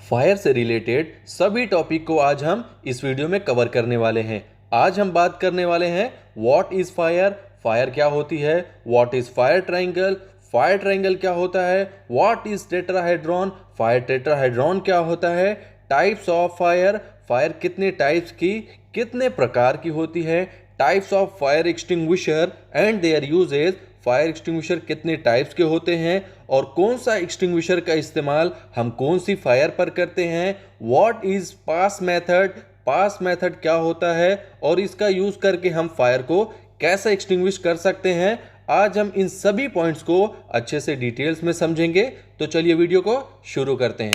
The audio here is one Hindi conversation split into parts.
फायर से रिलेटेड सभी टॉपिक को आज हम इस वीडियो में कवर करने वाले हैं। आज हम बात करने वाले हैं व्हाट इज फायर, फायर क्या होती है, व्हाट इज फायर ट्रायंगल क्या होता है, what is tetrahedron, fire tetrahedron क्या होता है, टाइप्स ऑफ फायर, फायर कितने टाइप्स की कितने प्रकार की होती है, types of fire extinguisher and their uses, fire extinguisher कितने टाइप्स के होते हैं और कौन सा एक्सटिंग्विशर का इस्तेमाल हम कौन सी फायर पर करते हैं, व्हाट इज पास मेथड क्या होता है और इसका यूज करके हम फायर को कैसे एक्सटिंग्विश कर सकते हैं। आज हम इन सभी पॉइंट्स को अच्छे से डिटेल्स में समझेंगे। तो चलिए वीडियो को शुरू करते हैं।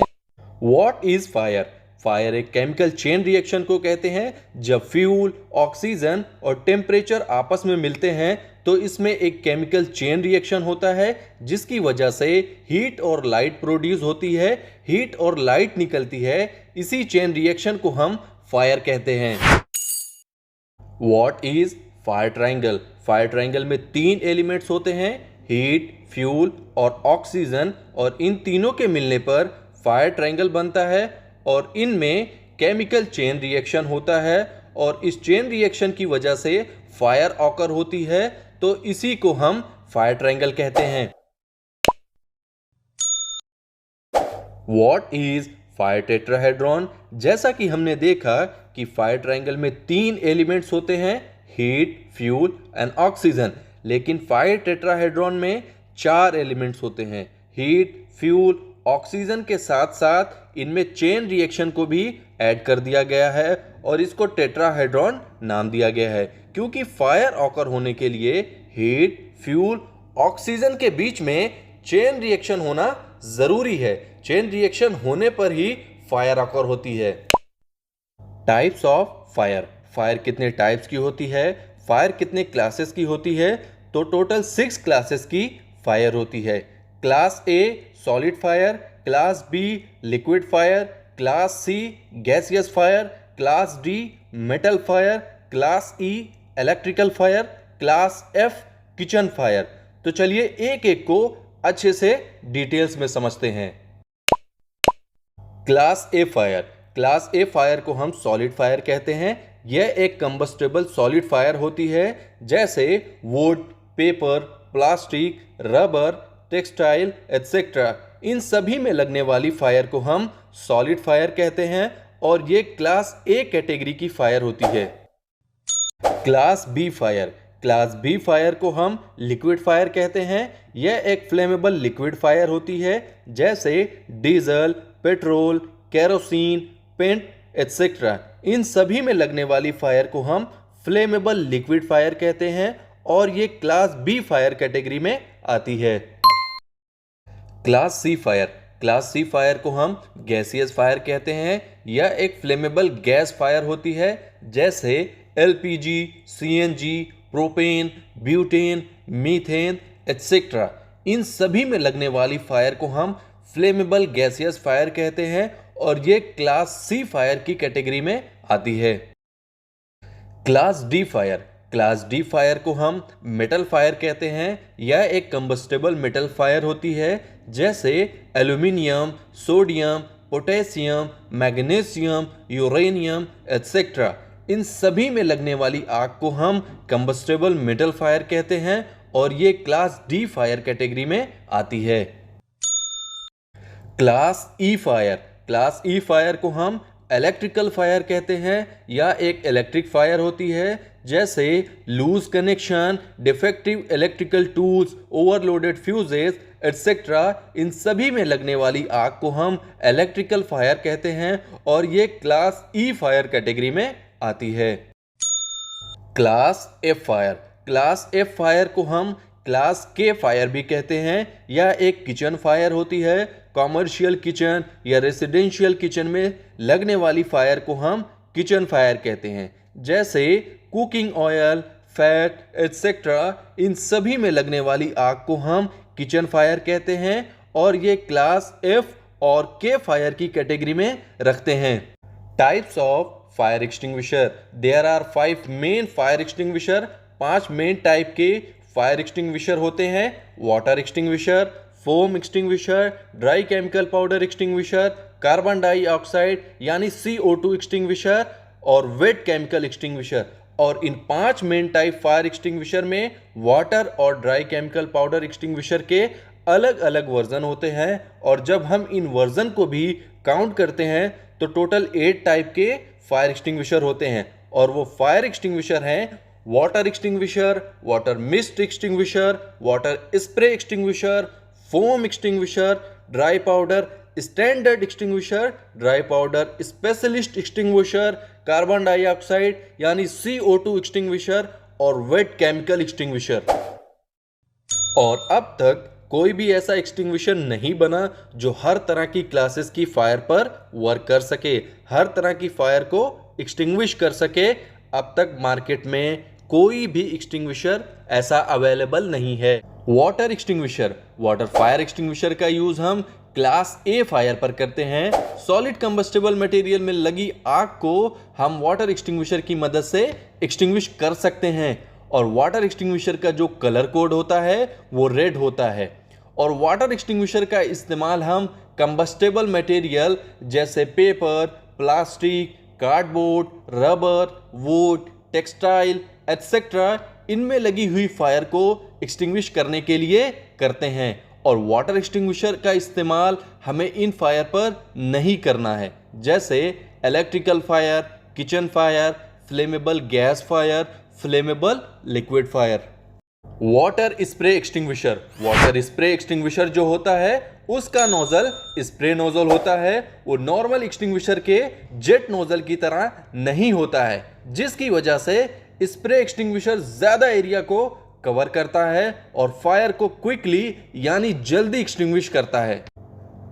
What is fire? फायर एक केमिकल चेन रिएक्शन को कहते हैं। जब फ्यूल, ऑक्सीजन और टेम्परेचर आपस में मिलते हैं तो इसमें एक केमिकल चेन रिएक्शन होता है जिसकी वजह से हीट और लाइट प्रोड्यूस होती है, हीट और लाइट निकलती है। इसी चेन रिएक्शन को हम फायर कहते हैं। What is fire triangle? Fire triangle में 3 एलिमेंट्स होते हैं, हीट, फ्यूल और ऑक्सीजन, और इन तीनों के मिलने पर फायर ट्रायंगल बनता है और इनमें केमिकल चेन रिएक्शन होता है और इस चेन रिएक्शन की वजह से फायर ऑकर होती है, तो इसी को हम फायर ट्रायंगल कहते हैं। What is fire tetrahedron? जैसा कि हमने देखा कि फायर ट्रायंगल में 3 एलिमेंट्स होते हैं, हीट, फ्यूल एंड ऑक्सीजन, लेकिन फायर टेट्राहेड्रॉन में 4 एलिमेंट्स होते हैं, हीट, फ्यूल, ऑक्सीजन के साथ साथ इनमें चेन रिएक्शन को भी ऐड कर दिया गया है और इसको टेट्राहेड्रॉन नाम दिया गया है क्योंकि फायर ऑकर होने के लिए हीट, फ्यूल, ऑक्सीजन के बीच में चेन रिएक्शन होना जरूरी है। चेन रिएक्शन होने पर ही फायर ऑकर होती है। टाइप्स ऑफ फायर, फायर कितने टाइप्स की होती है, फायर कितने क्लासेस की होती है? तो टोटल 6 क्लासेस की फायर होती है। Class A solid fire, class B liquid fire, class C gaseous fire, class D metal fire, class E electrical fire, class F kitchen fire. तो चलिए एक एक को अच्छे से डिटेल्स में समझते हैं। क्लास ए फायर, क्लास ए फायर को हम सॉलिड फायर कहते हैं। यह एक कंबस्टेबल सॉलिड फायर होती है जैसे wood, paper, plastic, rubber, textile etcetera. इन सभी में लगने वाली फायर को हम सॉलिड फायर कहते हैं और ये क्लास ए कैटेगरी की फायर होती है। Class B fire, class B fire को हम लिक्विड फायर कहते हैं। यह एक फ्लेमेबल लिक्विड फायर होती है जैसे diesel, petrol, kerosene, paint etcetera. इन सभी में लगने वाली फायर को हम फ्लेमेबल लिक्विड फायर कहते हैं और ये क्लास बी फायर कैटेगरी में आती है। Class C fire, class C fire को हम गैसियस फायर कहते हैं। यह एक फ्लेमेबल गैस फायर होती है जैसे LPG, CNG, propane, butane, methane etcetera. इन सभी में लगने वाली फायर को हम फ्लेमेबल गैसियस फायर कहते हैं और ये क्लास सी फायर की कैटेगरी में आती है। Class D fire, class D fire को हम मेटल फायर कहते हैं। यह एक कंबस्टेबल मेटल फायर होती है जैसे aluminium, sodium, potassium, magnesium, uranium etcetera. इन सभी में लगने वाली आग को हम कंबस्टेबल मेटल फायर कहते हैं और ये क्लास डी फायर कैटेगरी में आती है। क्लास ई फायर, क्लास ई फायर को हम इलेक्ट्रिकल फायर कहते हैं। यह एक इलेक्ट्रिक फायर होती है जैसे loose connection, defective electrical tools, overloaded fuses etcetera. इन सभी में लगने वाली आग को हम इलेक्ट्रिकल फायर कहते हैं और ये क्लास ई फायर कैटेगरी में आती है। Class F fire, class F fire को हम क्लास के फायर भी कहते हैं। यह एक किचन फायर होती है। कॉमर्शियल किचन या रेसिडेंशियल किचन में लगने वाली फायर को हम किचन फायर कहते हैं जैसे कुकिंग ऑयल, फैट एटसेट्रा। इन सभी में लगने वाली आग को हम किचन फायर कहते हैं और ये क्लास एफ और के फायर की कैटेगरी में रखते हैं। Types of fire extinguisher, there are 5 main fire extinguisher. 5 main type के फायर एक्सटिंग्विशर होते हैं। Water extinguisher, foam extinguisher, dry chemical powder extinguisher, carbon dioxide यानी CO2 एक्सटिंग्विशर और वेट केमिकल एक्सटिंग्विशर। और इन 5 मेन टाइप फायर एक्सटिंग्विशर में वाटर और ड्राई केमिकल पाउडर एक्सटिंग्विशर के अलग अलग वर्जन होते हैं। और जब हम इन वर्जन को भी काउंट करते हैं तो टोटल 8 टाइप के फायर एक्सटिंग्विशर होते हैं। और वो फायर एक्सटिंग्विशर हैं water extinguisher, water mist extinguisher, water spray extinguisher, foam extinguisher, dry powder standard extinguisher, dry powder specialist extinguisher, carbon dioxide यानी CO2 एक्सटिंग्विशर और वेट केमिकल एक्सटिंग्विशर। और अब तक कोई भी ऐसा एक्सटिंग्विशर नहीं बना जो हर तरह की क्लासेस की फायर पर वर्क कर सके, हर तरह की फायर को एक्सटिंग्विश कर सके। अब तक मार्केट में कोई भी एक्सटिंग्विशर ऐसा अवेलेबल नहीं है। Water extinguisher, water fire extinguisher का यूज हम क्लास A फायर पर करते हैं। सॉलिड कंबस्टेबल मटेरियल में लगी आग को हम वाटर एक्सटिंग्विशर की मदद से एक्सटिंग्विश कर सकते हैं। और वाटर एक्सटिंग्विशर का जो कलर कोड होता है वो रेड होता है। और वाटर एक्सटिंग्विशर का इस्तेमाल हम कंबस्टेबल मटेरियल जैसे paper, plastic, cardboard, rubber, would, textile etcetera इनमें लगी हुई फायर को एक्सटिंग्विश करने के लिए करते हैं। और वाटर एक्सटिंग्विशर का इस्तेमाल हमें इन फायर पर नहीं करना है, जैसे electrical fire, kitchen fire, flammable gas fire, flammable liquid fire. Water spray extinguisher, water spray extinguisher जो होता है उसका नोजल स्प्रे नोजल होता है। वो नॉर्मल एक्सटिंग्विशर के जेट नोजल की तरह नहीं होता है, जिसकी वजह से स्प्रे एक्सटिंग्विशर ज्यादा एरिया को कवर करता है और फायर को क्विकली यानी जल्दी एक्सटिंग्विश करता है।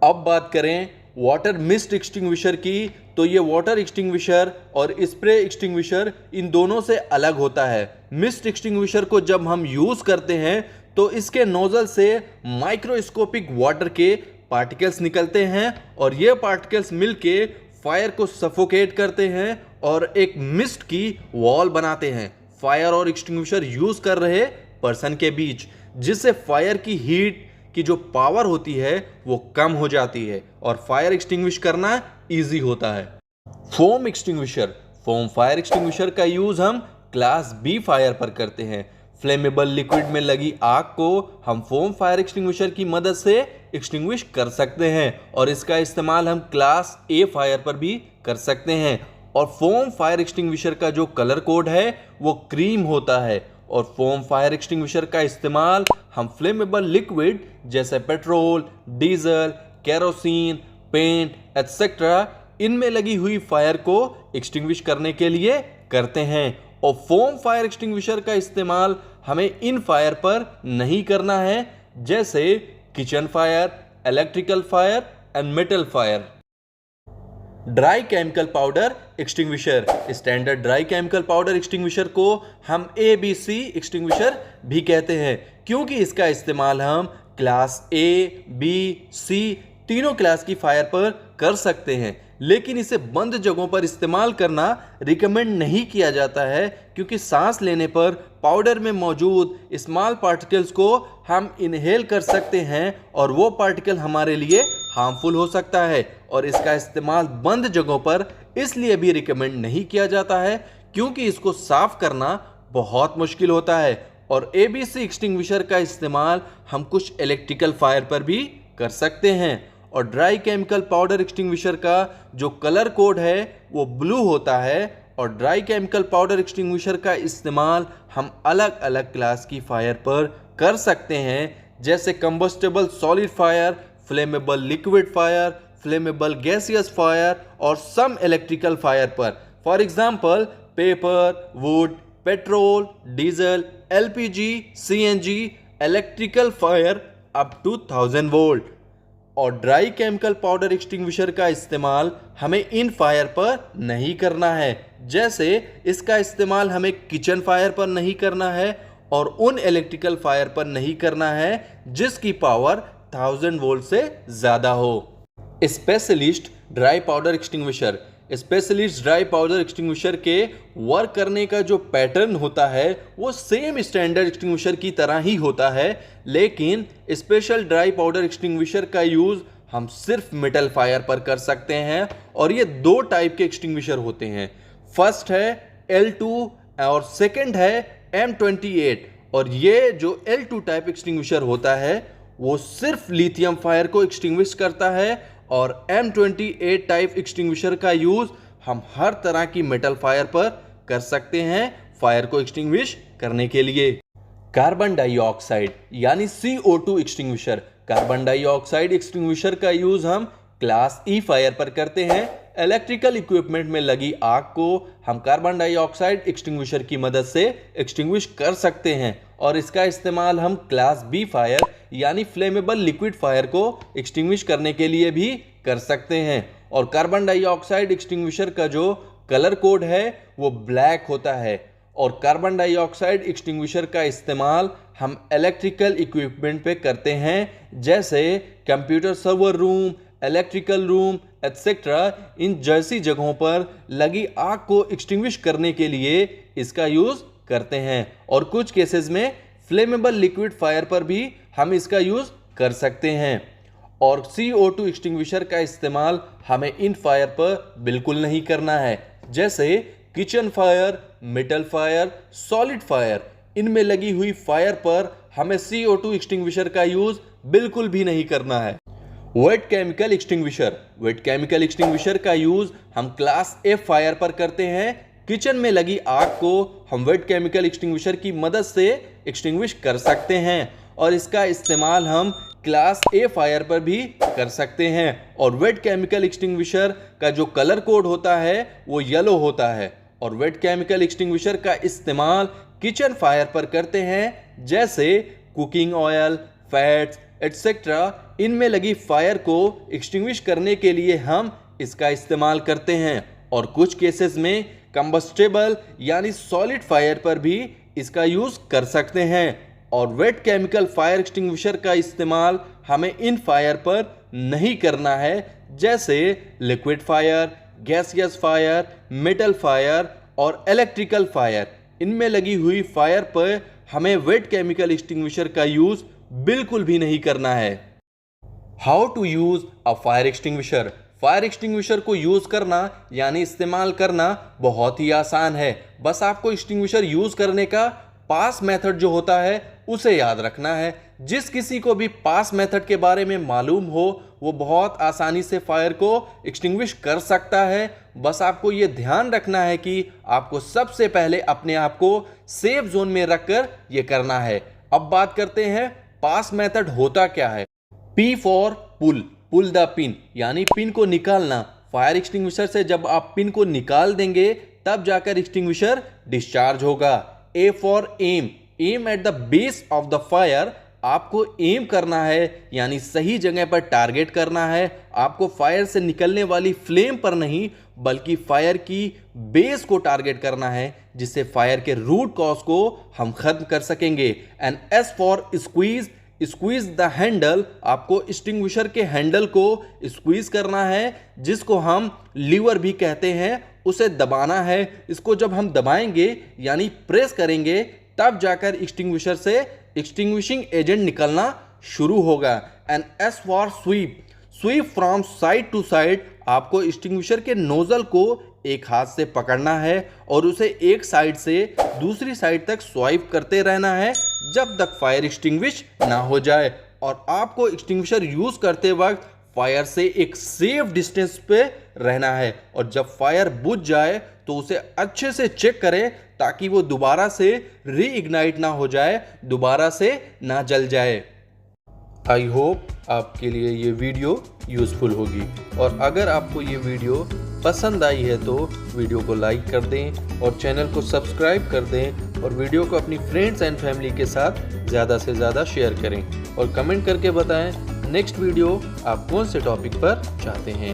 अब बात करें वाटर मिस्ट एक्सटिंग्विशर की, तो ये वाटर एक्सटिंग्विशर और स्प्रे एक्सटिंग्विशर इन दोनों से अलग होता है। मिस्ट एक्सटिंग्विशर को जब हम यूज करते हैं तो इसके नोजल से माइक्रोस्कोपिक वाटर के पार्टिकल्स निकलते हैं और ये पार्टिकल्स मिलके फायर को सफोकेट करते हैं और एक मिस्ट की वॉल बनाते हैं फायर और एक्सटिंग्विशर यूज कर रहे पर्सन के बीच, जिससे फायर की हीट की जो पावर होती है वो कम हो जाती है और फायर एक्सटिंग्विश करना इजी होता है। Foam extinguisher, foam fire extinguisher का यूज हम क्लास B फायर पर करते हैं। फ्लेमेबल लिक्विड में लगी आग को हम फोम फायर एक्सटिंग्विशर की मदद से एक्सटिंग्विश कर सकते हैं और इसका इस्तेमाल हम क्लास A फायर पर भी कर सकते हैं। और फोम फायर एक्सटिंग्विशर का जो कलर कोड है वो क्रीम होता है। और फोम फायर एक्सटिंग्विशर का इस्तेमाल हम फ्लेमेबल लिक्विड जैसे petrol, diesel, kerosene, paint etcetera इनमें लगी हुई फायर को एक्सटिंग्विश करने के लिए करते हैं। और फोम फायर एक्सटिंग्विशर का इस्तेमाल हमें इन फायर पर नहीं करना है, जैसे kitchen fire, electrical fire and metal fire. Dry chemical powder extinguisher, standard dry chemical powder extinguisher को हम ABC एक्सटिंग्विशर भी कहते हैं, क्योंकि इसका इस्तेमाल हम क्लास A, B, C तीनों क्लास की फायर पर कर सकते हैं। लेकिन इसे बंद जगहों पर इस्तेमाल करना रिकमेंड नहीं किया जाता है, क्योंकि सांस लेने पर पाउडर में मौजूद स्मॉल पार्टिकल्स को हम इनहेल कर सकते हैं और वो पार्टिकल हमारे लिए हार्मफुल हो सकता है। और इसका इस्तेमाल बंद जगहों पर इसलिए भी रिकमेंड नहीं किया जाता है क्योंकि इसको साफ करना बहुत मुश्किल होता है। और ABC एक्सटिंग्विशर का इस्तेमाल हम कुछ इलेक्ट्रिकल फायर पर भी कर सकते हैं। और ड्राई केमिकल पाउडर एक्सटिंग्विशर का जो कलर कोड है वो ब्लू होता है। और ड्राई केमिकल पाउडर एक्सटिंग्विशर का इस्तेमाल हम अलग अलग क्लास की फायर पर कर सकते हैं, जैसे combustible solid fire, flammable liquid fire, flammable gaseous fire और सम इलेक्ट्रिकल फायर पर। For example paper, wood, petrol, diesel, LPG, CNG, electrical fire up to 1000 volt. और ड्राई केमिकल पाउडर एक्सटिंग्विशर का इस्तेमाल हमें इन फायर पर नहीं करना है, जैसे इसका इस्तेमाल हमें किचन फायर पर नहीं करना है और उन इलेक्ट्रिकल फायर पर नहीं करना है जिसकी पावर 1000 वोल्ट से ज़्यादा हो। Specialist dry powder extinguisher, specialist dry powder extinguisher के वर्क करने का जो पैटर्न होता है वो सेम स्टैंडर्ड एक्सटिंग्विशर की तरह ही होता है, लेकिन स्पेशल ड्राई पाउडर एक्सटिंग्विशर का यूज़ हम सिर्फ मेटल फायर पर कर सकते हैं। और ये दो टाइप के एक्सटिंग्विशर होते हैं, फर्स्ट है L2 और सेकंड है M28। और ये जो L2 टाइप एक्सटिंग्विशर होता है वो सिर्फ लिथियम फायर को एक्सटिंग्विश करता है, और M28 टाइप एक्सटिंग्विशर का यूज हम हर तरह की मेटल फायर पर कर सकते हैं फायर को एक्सटिंग्विश करने के लिए। कार्बन डाइऑक्साइड यानी CO2 extinguisher. Carbon dioxide extinguisher का यूज हम क्लास E फायर पर करते हैं। इलेक्ट्रिकल इक्विपमेंट में लगी आग को हम कार्बन डाइऑक्साइड एक्सटिंग्विशर की मदद से एक्सटिंग्विश कर सकते हैं, और इसका इस्तेमाल हम क्लास B फायर यानी फ्लेमेबल लिक्विड फायर को एक्सटिंग्विश करने के लिए भी कर सकते हैं। और कार्बन डाइऑक्साइड एक्सटिंग्विशर का जो कलर कोड है वो ब्लैक होता है। और कार्बन डाइऑक्साइड एक्सटिंग्विशर का इस्तेमाल हम इलेक्ट्रिकल इक्विपमेंट पे करते हैं, जैसे computer server room, electrical room etcetera. इन जैसी जगहों पर लगी आग को एक्सटिंग्विश करने के लिए इसका यूज करते हैं। और कुछ केसेस में फ्लेमेबल लिक्विड फायर पर भी हम इसका यूज कर सकते हैं। और CO2 एक्सटिंग्विशर का इस्तेमाल हमें इन फायर पर बिल्कुल नहीं करना है, जैसे kitchen fire, metal fire, solid fire. इनमें लगी हुई फायर पर हमें CO2 एक्सटिंग्विशर का यूज बिल्कुल भी नहीं करना है। Wait chemical extinguisher. Wait chemical extinguisher का यूज हम क्लास F फायर पर करते हैं। किचन में लगी आग को हम वेट केमिकल एक्सटिंग्विशर की मदद से एक्सटिंग्विश कर सकते हैं, और इसका इस्तेमाल हम क्लास A फायर पर भी कर सकते हैं। और वेट केमिकल एक्सटिंग्विशर का जो कलर कोड होता है वो येलो होता है। और वेट केमिकल एक्सटिंग्विशर का इस्तेमाल किचन फायर पर करते हैं, जैसे कुकिंग ऑयल, फैट्स एटसेट्रा। इनमें लगी फायर को एक्सटिंग्विश करने के लिए हम इसका इस्तेमाल करते हैं। और कुछ केसेस में कंबस्टेबल यानी सॉलिड फायर पर भी इसका यूज कर सकते हैं। और वेट केमिकल फायर एक्सटिंग्विशर का इस्तेमाल हमें इन फायर पर नहीं करना है, जैसे liquid fire, gaseous fire, metal fire और इलेक्ट्रिकल फायर। इनमें लगी हुई फायर पर हमें वेट केमिकल एक्सटिंग्विशर का यूज बिल्कुल भी नहीं करना है। How to use a fire extinguisher. Fire extinguisher को यूज करना यानी इस्तेमाल करना बहुत ही आसान है। बस आपको एक्सटिंग्विशर यूज करने का पास मेथड जो होता है उसे याद रखना है। जिस किसी को भी पास मेथड के बारे में मालूम हो वो बहुत आसानी से फायर को एक्सटिंग्विश कर सकता है। बस आपको ये ध्यान रखना है कि आपको सबसे पहले अपने आप को सेफ जोन में रखकर ये करना है। अब बात करते हैं पास मेथड होता क्या है। P for pull, pull the pin यानी पिन को निकालना। फायर एक्सटिंग्विशर से जब आप पिन को निकाल देंगे तब जाकर एक्सटिंग्विशर डिस्चार्ज होगा। A for aim, aim at the base of the fire. आपको एम करना है यानी सही जगह पर टारगेट करना है। आपको फायर से निकलने वाली फ्लेम पर नहीं बल्कि फायर की बेस को टारगेट करना है, जिससे फायर के रूट कॉज को हम खत्म कर सकेंगे। And S for squeeze, squeeze the handle. आपको एक्सटिंग्विशर के हैंडल को स्क्वीज करना है, जिसको हम लीवर भी कहते हैं, उसे दबाना है। इसको जब हम दबाएंगे यानी प्रेस करेंगे तब जाकर एक्सटिंग्विशर से एक्सटिंग्विशिंग एजेंट निकलना शुरू होगा। And S for sweep, sweep from side to side. आपको एक्सटिंग्विशर के नोजल को एक हाथ से पकड़ना है और उसे एक साइड से दूसरी साइड तक स्वाइप करते रहना है जब तक फायर एक्सटिंग्विश ना हो जाए। और आपको एक्सटिंग्विशर यूज करते वक्त फायर से एक सेफ डिस्टेंस पे रहना है, और जब फायर बुझ जाए तो उसे अच्छे से चेक करें ताकि वो दोबारा से रीइग्नाइट ना हो जाए, दोबारा से ना जल जाए। आई होप आपके लिए ये वीडियो यूज़फुल होगी, और अगर आपको ये वीडियो पसंद आई है तो वीडियो को लाइक कर दें और चैनल को सब्सक्राइब कर दें, और वीडियो को अपनी फ्रेंड्स एंड फैमिली के साथ ज़्यादा से ज़्यादा शेयर करें, और कमेंट करके बताएं नेक्स्ट वीडियो आप कौन से टॉपिक पर चाहते हैं।